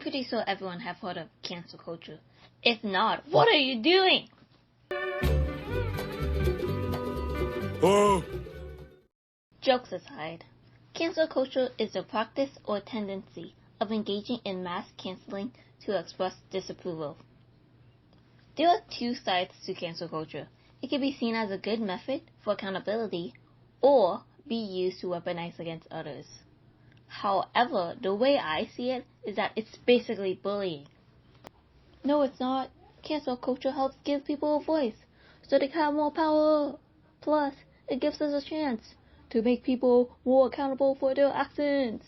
I'm pretty sure everyone have heard of cancel culture. If not, what are you doing? Oh! Jokes aside, cancel culture is the practice or tendency of engaging in mass canceling to express disapproval. There are two sides to cancel culture. It can be seen as a good method for accountability or be used to weaponize against others. However, the way I see it is that it's basically bullying. No, it's not. Cancel culture helps give people a voice so they can have more power. Plus, it gives us a chance to make people more accountable for their actions.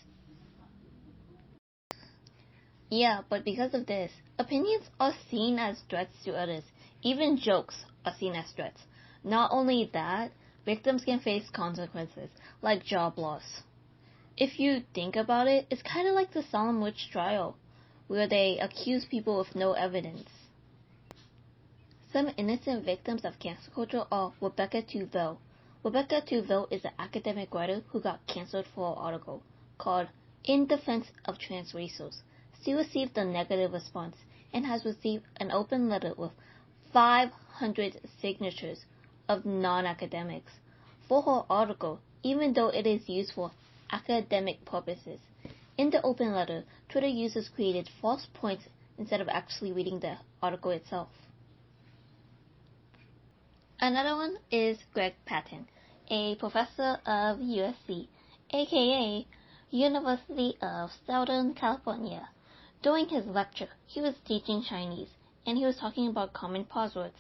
Yeah, but because of this, opinions are seen as threats to others. Even jokes are seen as threats. Not only that, victims can face consequences, like job loss. If you think about it, it's kind of like the Salem witch trial, where they accuse people with no evidence. Some innocent victims of cancel culture are Rebecca Tuville. Rebecca Tuville is an academic writer who got cancelled for an article called In Defense of Transracials. She received a negative response and has received an open letter with 500 signatures of non-academics for her article, even though it is used for academic purposes. In the open letter, Twitter users created false points instead of actually reading the article itself. Another one is Greg Patton, a professor of USC, aka University of Southern California. During his lecture, he was teaching Chinese, and he was talking about common passwords,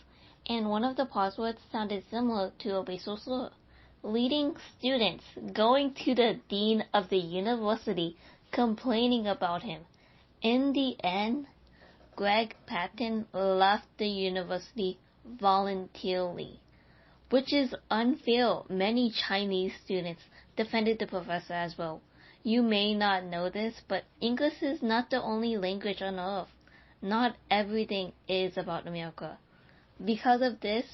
and one of the passwords sounded similar to a racial slur, leading students going to the dean of the university complaining about him. In the end, Greg Patton left the university voluntarily, which is unfair. Many Chinese students defended the professor as well. You may not know this, but English is not the only language on earth. Not everything is about America. Because of this,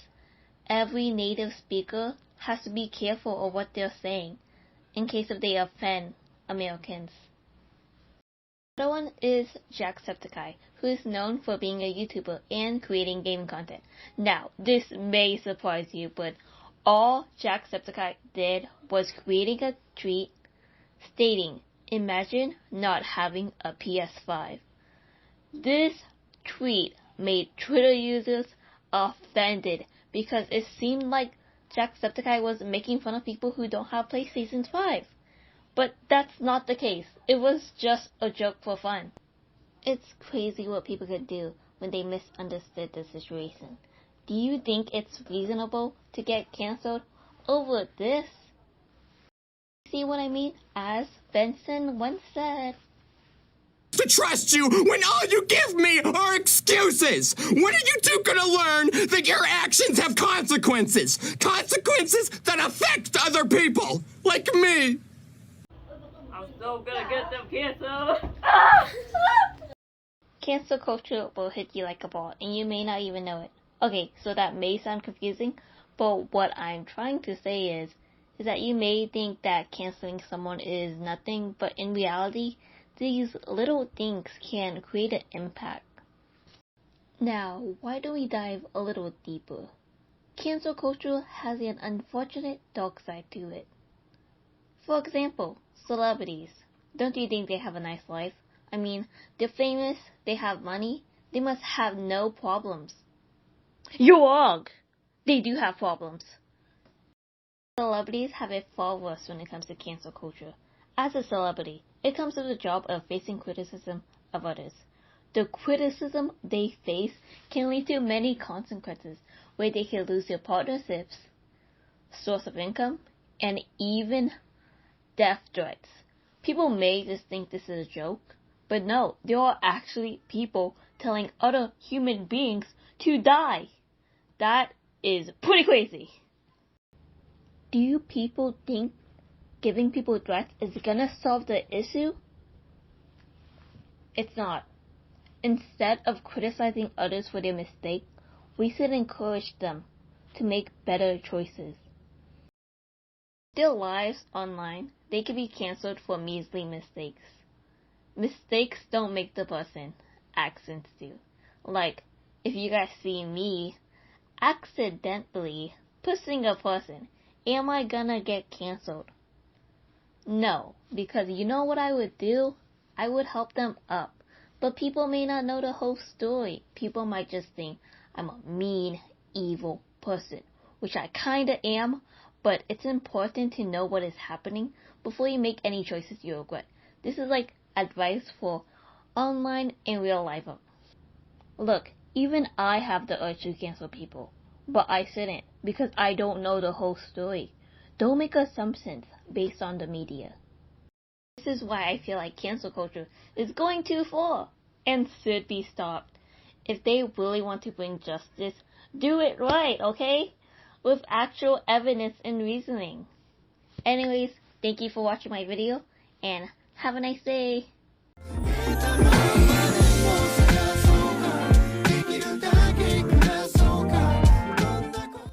every native speaker has to be careful of what they're saying, in case if they offend Americans. Another one is Jacksepticeye, who is known for being a YouTuber and creating game content. Now, this may surprise you, but all Jacksepticeye did was creating a tweet stating, "Imagine not having a PS5. This tweet made Twitter users offended because it seemed like Jacksepticeye was making fun of people who don't have PlayStation 5. But that's not the case. It was just a joke for fun. It's crazy what people could do when they misunderstood the situation. Do you think it's reasonable to get cancelled over this? See what I mean? As Benson once said, To trust you when all you give me are excuses! When are you two gonna learn that your actions have consequences? Consequences that affect other people, like me! I'm so gonna get them canceled. Cancel culture will hit you like a ball, and you may not even know it. Okay, so that may sound confusing, but what I'm trying to say is that you may think that canceling someone is nothing, but in reality, these little things can create an impact. Now, why don't we dive a little deeper? Cancel culture has an unfortunate dark side to it. For example, celebrities. Don't you think they have a nice life? I mean, they're famous, they have money, they must have no problems. You're wrong! They do have problems. Celebrities have it far worse when it comes to cancel culture. As a celebrity, it comes with the job of facing criticism of others. The criticism they face can lead to many consequences, where they can lose their partnerships, source of income, and even death threats. People may just think this is a joke, but no, there are actually people telling other human beings to die. That is pretty crazy. Do you people think giving people threats is gonna solve the issue? It's not. Instead of criticizing others for their mistake, we should encourage them to make better choices. Their lives online, they can be cancelled for measly mistakes. mistakes don't make the person. Accents do. Like, if you guys see me accidentally pushing a person, am I gonna get canceled? No, because you know what I would do? I would help them up. But people may not know the whole story. People might just think I'm a mean, evil person, which I kinda am, but it's important to know what is happening before you make any choices you regret. This is like advice for online and real life. Look, even I have the urge to cancel people, but I shouldn't because I don't know the whole story. Don't make assumptions based on the media. This is why I feel like cancel culture is going too far and should be stopped. If they really want to bring justice, do it right, okay? With actual evidence and reasoning. Anyways, thank you for watching my video, and have a nice day.